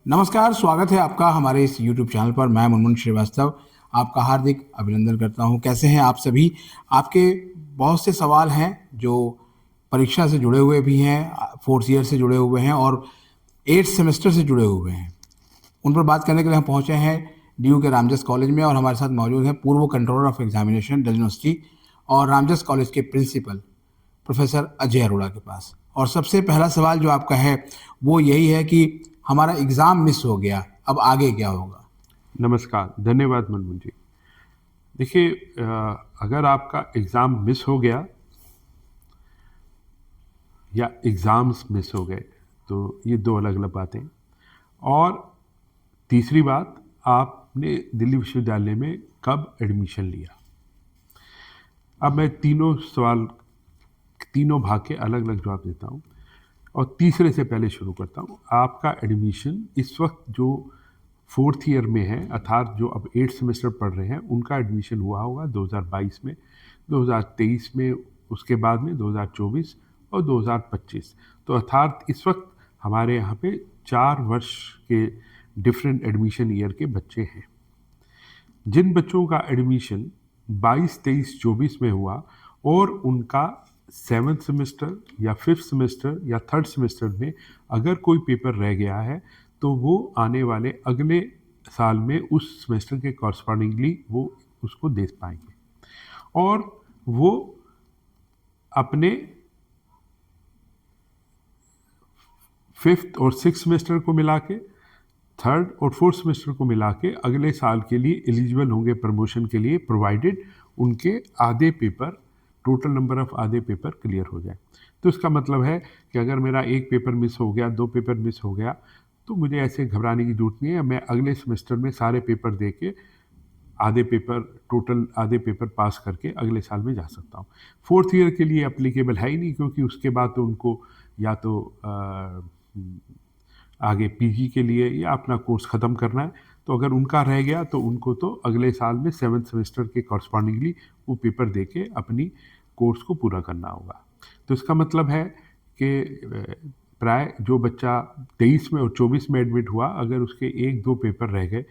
नमस्कार, स्वागत है आपका हमारे इस यूट्यूब चैनल पर। मैं मुनमुन श्रीवास्तव आपका हार्दिक अभिनंदन करता हूं। कैसे हैं आप सभी? आपके बहुत से सवाल हैं जो परीक्षा से जुड़े हुए भी हैं, फोर्थ ईयर से जुड़े हुए हैं और एट्थ सेमेस्टर से जुड़े हुए हैं। उन पर बात करने के लिए हम पहुंचे हैं डी के रामजस कॉलेज में और हमारे साथ मौजूद हैं पूर्व controller of examination Delhi university और रामजस कॉलेज के प्रिंसिपल प्रोफेसर अजय अरोड़ा के पास। और सबसे पहला सवाल जो आपका है वो यही है कि हमारा एग्ज़ाम मिस हो गया, अब आगे क्या होगा? नमस्कार, धन्यवाद मनमोहन जी। देखिए, अगर आपका एग्ज़ाम मिस हो गया या एग्ज़ाम्स मिस हो गए तो ये दो अलग अलग बातें हैं। और तीसरी बात, आपने दिल्ली विश्वविद्यालय में कब एडमिशन लिया। अब मैं तीनों भाग के अलग अलग जवाब देता हूँ और तीसरे से पहले शुरू करता हूँ। आपका एडमिशन इस वक्त जो फोर्थ ईयर में है, अर्थात जो अब 8th सेमेस्टर पढ़ रहे हैं, उनका एडमिशन हुआ होगा 2022 में, 2023 में, उसके बाद में 2024 और 2025। तो अर्थात इस वक्त हमारे यहाँ पे 4 वर्ष के डिफरेंट एडमिशन ईयर के बच्चे हैं। जिन बच्चों का एडमिशन 22, 23, 24 में हुआ और उनका 7th सेमेस्टर या 5th सेमेस्टर या 3rd सेमेस्टर में अगर कोई पेपर रह गया है तो वो आने वाले अगले साल में उस सेमेस्टर के कॉरस्पॉन्डिंगली वो उसको दे पाएंगे और वो अपने 5th और 6th सेमेस्टर को मिला के, 3rd और 4th सेमेस्टर को मिला के अगले साल के लिए एलिजिबल होंगे प्रमोशन के लिए, प्रोवाइडेड उनके आधे पेपर, टोटल नंबर ऑफ आधे पेपर क्लियर हो जाए। तो इसका मतलब है कि अगर मेरा एक पेपर मिस हो गया, 2 पेपर मिस हो गया, तो मुझे ऐसे घबराने की जरूरत नहीं है। मैं अगले सेमेस्टर में सारे पेपर दे के टोटल आधे पेपर पास करके अगले साल में जा सकता हूँ। फोर्थ ईयर के लिए अप्लीकेबल है ही नहीं, क्योंकि उसके बाद तो उनको या तो आगे पीजी के लिए या अपना कोर्स ख़त्म करना है। तो अगर उनका रह गया तो उनको तो अगले साल में 7th सेमेस्टर के कॉरस्पॉन्डिंगली वो पेपर दे के अपनी कोर्स को पूरा करना होगा। तो इसका मतलब है कि प्राय जो बच्चा 23 में और 24 में एडमिट हुआ, अगर उसके 1-2 पेपर रह गए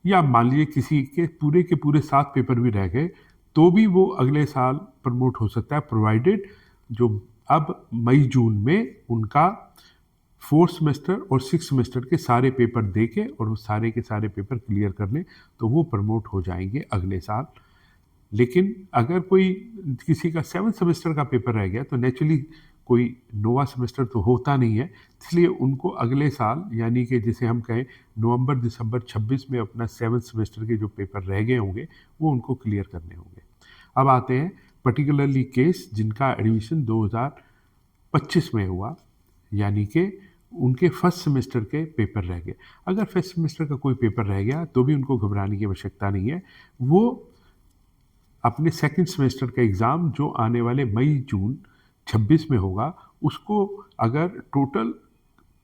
या मान लीजिए किसी के पूरे 7 पेपर भी रह गए, तो भी वो अगले साल प्रमोट हो सकता है, प्रोवाइडेड जो अब मई जून में उनका 4th सेमेस्टर और 6th सेमेस्टर के सारे पेपर दे के और वो सारे के सारे पेपर क्लियर कर लें तो वो प्रमोट हो जाएंगे अगले साल। लेकिन अगर कोई किसी का 7th सेमेस्टर का पेपर रह गया तो नेचुरली कोई नोवा सेमेस्टर तो होता नहीं है, इसलिए उनको अगले साल, यानी कि जिसे हम कहें नवंबर दिसंबर 26 में अपना 7th सेमेस्टर के जो पेपर रह गए होंगे वो उनको क्लियर करने होंगे। अब आते हैं पर्टिकुलरली केस जिनका एडमिशन 2025 में हुआ, यानी कि उनके फर्स्ट सेमेस्टर के पेपर रह गए। अगर फर्स्ट सेमेस्टर का कोई पेपर रह गया तो भी उनको घबराने की आवश्यकता नहीं है। वो अपने सेकंड सेमेस्टर का एग्ज़ाम जो आने वाले मई जून 26 में होगा, उसको अगर टोटल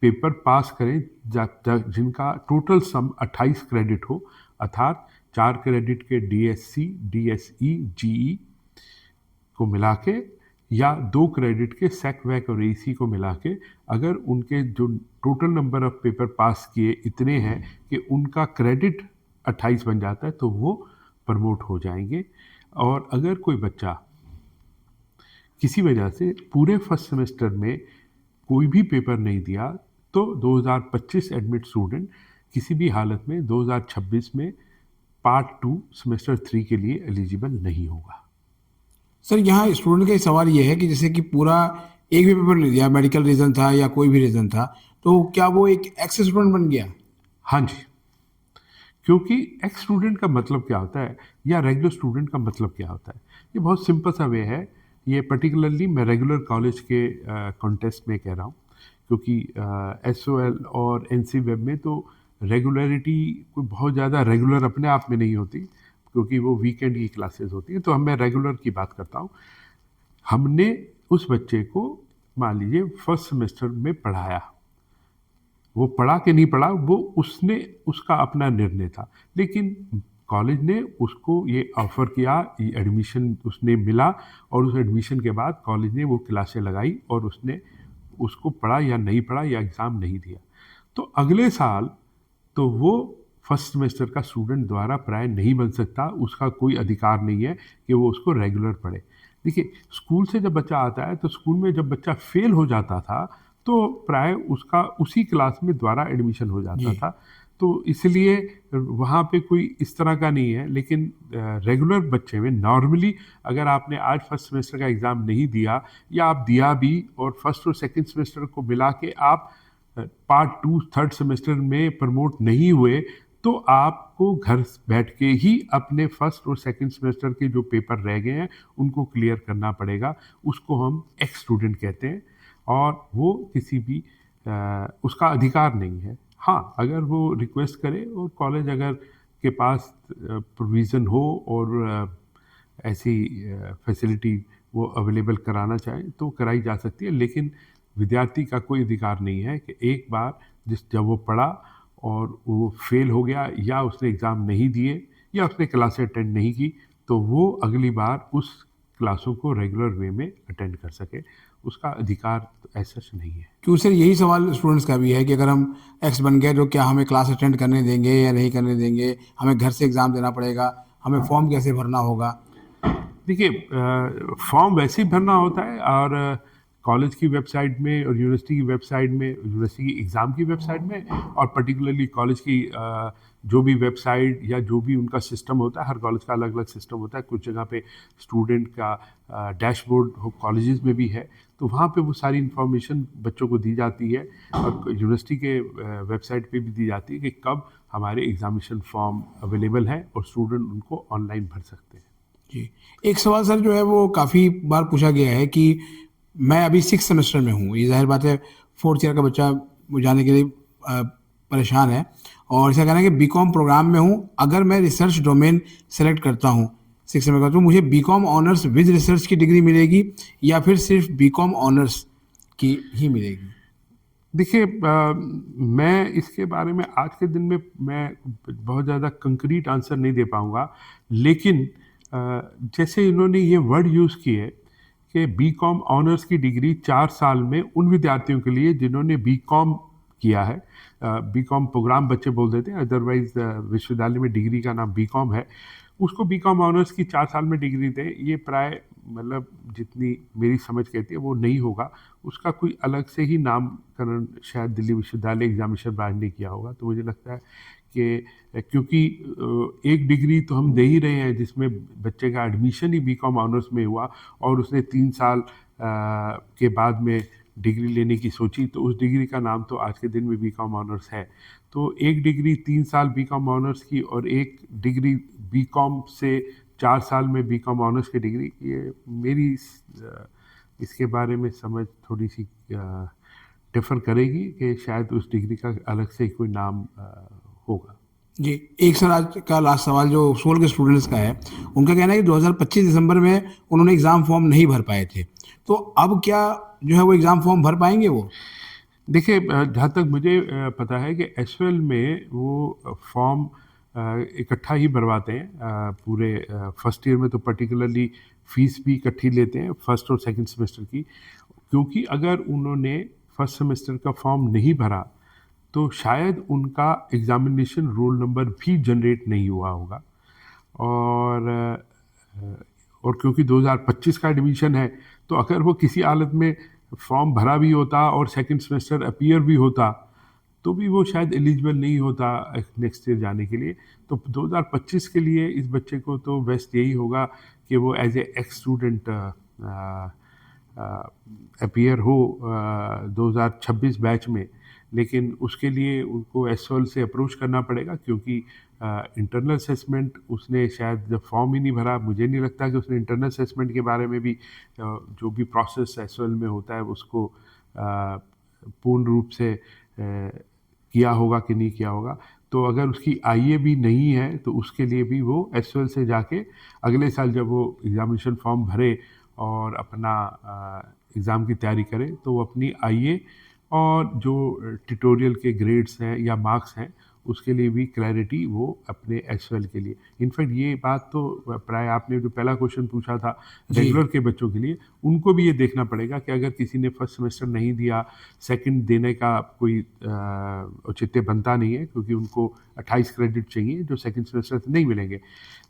पेपर पास करें जिनका टोटल सम 28 क्रेडिट हो, अर्थात 4 क्रेडिट के डीएससी, डीएसई, जीई को मिला के या 2 क्रेडिट के सेक वैक और एसी को मिला के, अगर उनके जो total number of paper pass किए इतने हैं कि उनका क्रेडिट 28 बन जाता है, तो वो प्रमोट हो जाएंगे। और अगर कोई बच्चा किसी वजह से पूरे फर्स्ट सेमेस्टर में कोई भी पेपर नहीं दिया तो 2025 एडमिट स्टूडेंट किसी भी हालत में 2026 में पार्ट 2 सेमेस्टर 3 के लिए एलिजिबल नहीं होगा। सर, यहाँ स्टूडेंट का सवाल ये है कि जैसे कि पूरा एक भी पेपर नहीं दिया, मेडिकल रीज़न था या कोई भी रीज़न था, तो क्या वो एक एक्स स्टूडेंट बन गया? हाँ जी, क्योंकि एक्स स्टूडेंट का मतलब क्या होता है या रेगुलर स्टूडेंट का मतलब क्या होता है, ये बहुत सिंपल सा वे है। ये पर्टिकुलरली मैं रेगुलर कॉलेज के कॉन्टेस्ट में कह रहा हूँ, क्योंकि एसओएल और एनसी वेब में तो रेगुलरिटी कोई बहुत ज़्यादा रेगुलर अपने आप में नहीं होती, क्योंकि वो वीकेंड की क्लासेस होती हैं। तो मैं रेगुलर की बात करता हूँ। हमने उस बच्चे को मान लीजिए फर्स्ट सेमेस्टर में पढ़ाया, वो पढ़ा कि नहीं पढ़ा वो उसका अपना निर्णय था, लेकिन कॉलेज ने उसको ये ऑफ़र किया, ये एडमिशन उसने मिला और उस एडमिशन के बाद कॉलेज ने वो क्लासें लगाई और उसने उसको पढ़ा या नहीं पढ़ा या एग्ज़ाम नहीं दिया। तो अगले साल तो वो फर्स्ट सेमेस्टर का स्टूडेंट द्वारा प्राय नहीं बन सकता, उसका कोई अधिकार नहीं है कि वो उसको रेगुलर पढ़े। देखिए, स्कूल से जब बच्चा आता है तो स्कूल में जब बच्चा फेल हो जाता था तो प्राय उसका उसी क्लास में दोबारा एडमिशन हो जाता जी। था। तो इसलिए वहाँ पे कोई इस तरह का नहीं है, लेकिन रेगुलर बच्चे में नॉर्मली अगर आपने आज फर्स्ट सेमेस्टर का एग्ज़ाम नहीं दिया या आप दिया भी और फर्स्ट और सेकंड सेमेस्टर को मिला के आप पार्ट 2 थर्ड सेमेस्टर में प्रमोट नहीं हुए, तो आपको घर बैठ के ही अपने फर्स्ट और सेकंड सेमेस्टर के जो पेपर रह गए हैं उनको क्लियर करना पड़ेगा। उसको हम एक्स स्टूडेंट कहते हैं और वो किसी भी उसका अधिकार नहीं है। हाँ, अगर वो रिक्वेस्ट करे और कॉलेज अगर के पास प्रोविज़न हो और ऐसी फैसिलिटी वो अवेलेबल कराना चाहें तो कराई जा सकती है, लेकिन विद्यार्थी का कोई अधिकार नहीं है कि एक बार जब वो पढ़ा और वो फेल हो गया या उसने एग्ज़ाम नहीं दिए या उसने क्लासें अटेंड नहीं की तो वो अगली बार उस क्लासों को रेगुलर वे में अटेंड कर सके। उसका अधिकार तो ऐसा नहीं है। क्यों सर, यही सवाल स्टूडेंट्स का भी है कि अगर हम एक्स बन गए तो क्या हमें क्लास अटेंड करने देंगे या नहीं करने देंगे, हमें घर से एग्ज़ाम देना पड़ेगा, हमें फॉर्म कैसे भरना होगा। देखिए, फॉर्म वैसे ही भरना होता है और कॉलेज की वेबसाइट में और यूनिवर्सिटी की वेबसाइट में, यूनिवर्सिटी की एग्ज़ाम की वेबसाइट में और पर्टिकुलरली कॉलेज की जो भी वेबसाइट या जो भी उनका सिस्टम होता है, हर कॉलेज का अलग अलग सिस्टम होता है। कुछ जगह पे स्टूडेंट का डैशबोर्ड हो कॉलेजेस में भी है, तो वहाँ पे वो सारी इन्फॉर्मेशन बच्चों को दी जाती है और यूनिवर्सिटी के वेबसाइट पे भी दी जाती है कि कब हमारे एग्ज़ामिनेशन फॉर्म अवेलेबल हैं और स्टूडेंट उनको ऑनलाइन भर सकते हैं। जी। एक सवाल सर जो है वो काफ़ी बार पूछा गया है कि मैं अभी 6th सेमेस्टर में हूँ। ये ज़ाहिर बात है 4th ईयर का बच्चा जाने के लिए परेशान है और ऐसा कहना है कि बीकॉम प्रोग्राम में हूँ। अगर मैं रिसर्च डोमेन सेलेक्ट करता हूँ 6th सेमेस्टर का, तो मुझे बीकॉम ऑनर्स विद रिसर्च की डिग्री मिलेगी या फिर सिर्फ बीकॉम ऑनर्स की ही मिलेगी? देखिए, मैं इसके बारे में आज के दिन में मैं बहुत ज़्यादा कंक्रीट आंसर नहीं दे पाऊँगा, लेकिन जैसे इन्होंने ये वर्ड यूज़ किए कि बीकॉम ऑनर्स की डिग्री 4 साल में उन विद्यार्थियों के लिए जिन्होंने बीकॉम किया है। बीकॉम प्रोग्राम बच्चे बोल देते हैं, अदरवाइज़ विश्वविद्यालय में डिग्री का नाम बीकॉम है। उसको बीकॉम ऑनर्स की 4 साल में डिग्री दें, ये प्राय मतलब जितनी मेरी समझ कहती है वो नहीं होगा। उसका कोई अलग से ही नामकरण शायद दिल्ली विश्वविद्यालय एग्जामिनेशन ब्रांच ने किया होगा। तो मुझे लगता है कि क्योंकि एक डिग्री तो हम दे ही रहे हैं जिसमें बच्चे का एडमिशन ही बीकॉम ऑनर्स में हुआ और उसने 3 साल के बाद में डिग्री लेने की सोची, तो उस डिग्री का नाम तो आज के दिन में बीकॉम ऑनर्स है। तो एक डिग्री 3 साल बीकॉम ऑनर्स की और एक डिग्री बीकॉम से 4 साल में बीकॉम ऑनर्स की डिग्री, ये मेरी इसके बारे में समझ थोड़ी सी डिफ़र करेगी कि शायद उस डिग्री का अलग से कोई नाम होगा। जी। एक सर आज का लास्ट सवाल जो सोल के स्टूडेंट्स का है, उनका कहना है कि 2025 दिसंबर में उन्होंने एग्ज़ाम फॉर्म नहीं भर पाए थे, तो अब क्या जो है वो एग्ज़ाम फॉर्म भर पाएंगे वो? देखिए, जहाँ तक मुझे पता है कि एसएल में वो फॉर्म इकट्ठा ही भरवाते हैं। पूरे फर्स्ट ईयर में तो पर्टिकुलरली फ़ीस भी इकट्ठी लेते हैं फर्स्ट और सेकंड सेमेस्टर की, क्योंकि अगर उन्होंने फर्स्ट सेमेस्टर का फॉर्म नहीं भरा तो शायद उनका एग्ज़ामिनेशन रोल नंबर भी जनरेट नहीं हुआ होगा। और और क्योंकि 2025 का एडमिशन है, तो अगर वो किसी हालत में फॉर्म भरा भी होता और सेकंड सेमेस्टर अपीयर भी होता तो भी वो शायद एलिजिबल नहीं होता नेक्स्ट ईयर जाने के लिए। तो 2025 के लिए इस बच्चे को तो बेस्ट यही होगा कि वो as a ex student appear हो 2026 बैच में। लेकिन उसके लिए उनको एसओएल से अप्रोच करना पड़ेगा, क्योंकि इंटरनल असेसमेंट उसने शायद जब फॉर्म ही नहीं भरा, मुझे नहीं लगता कि उसने इंटरनल असेसमेंट के बारे में भी जो भी प्रोसेस एसओएल में होता है उसको पूर्ण रूप से किया होगा कि नहीं किया होगा। तो अगर उसकी आईए भी नहीं है तो उसके लिए भी वो एसओएल से जाके अगले साल जब वो एग्ज़ामिनेशन फॉर्म भरे और अपना एग्ज़ाम की तैयारी करे तो वो अपनी आईए और जो ट्यूटोरियल के ग्रेड्स हैं या मार्क्स हैं उसके लिए भी क्लैरिटी वो अपने एसएल के लिए। इनफैक्ट ये बात तो प्राय आपने जो पहला क्वेश्चन पूछा था जी। रेगुलर के बच्चों के लिए, उनको भी ये देखना पड़ेगा कि अगर किसी ने फर्स्ट सेमेस्टर नहीं दिया, सेकंड देने का कोई औचित्य बनता नहीं है, क्योंकि उनको 28 क्रेडिट चाहिए जो सेकंड सेमेस्टर से नहीं मिलेंगे।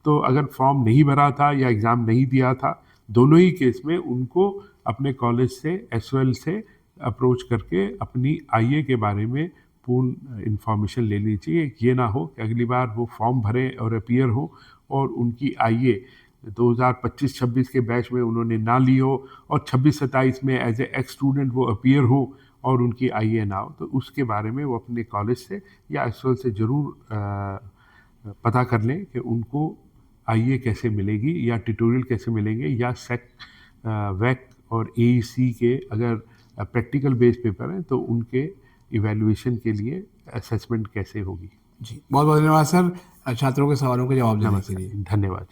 तो अगर फॉर्म नहीं भरा था या एग्ज़ाम नहीं दिया था, दोनों ही केस में उनको अपने कॉलेज से एसओएल से अप्रोच करके अपनी आईए के बारे में पूर्ण इन्फॉर्मेशन लेनी चाहिए। ये ना हो कि अगली बार वो फॉर्म भरें और अपीयर हो और उनकी आईए 2025-26 के बैच में उन्होंने ना ली हो और 26-27 में एज ए एक्स स्टूडेंट वो अपीयर हो और उनकी आईए ना हो। तो उसके बारे में वो अपने कॉलेज से या एसओएल से ज़रूर पता कर लें कि उनको आईए कैसे मिलेगी या ट्यूटोरियल कैसे मिलेंगे, या सेक वैक और एईसी के अगर प्रैक्टिकल बेस पेपर हैं तो उनके इवैल्यूएशन के लिए असेसमेंट कैसे होगी। जी, बहुत बहुत धन्यवाद सर छात्रों के सवालों के जवाब देने के नमस्कार, लिए। धन्यवाद।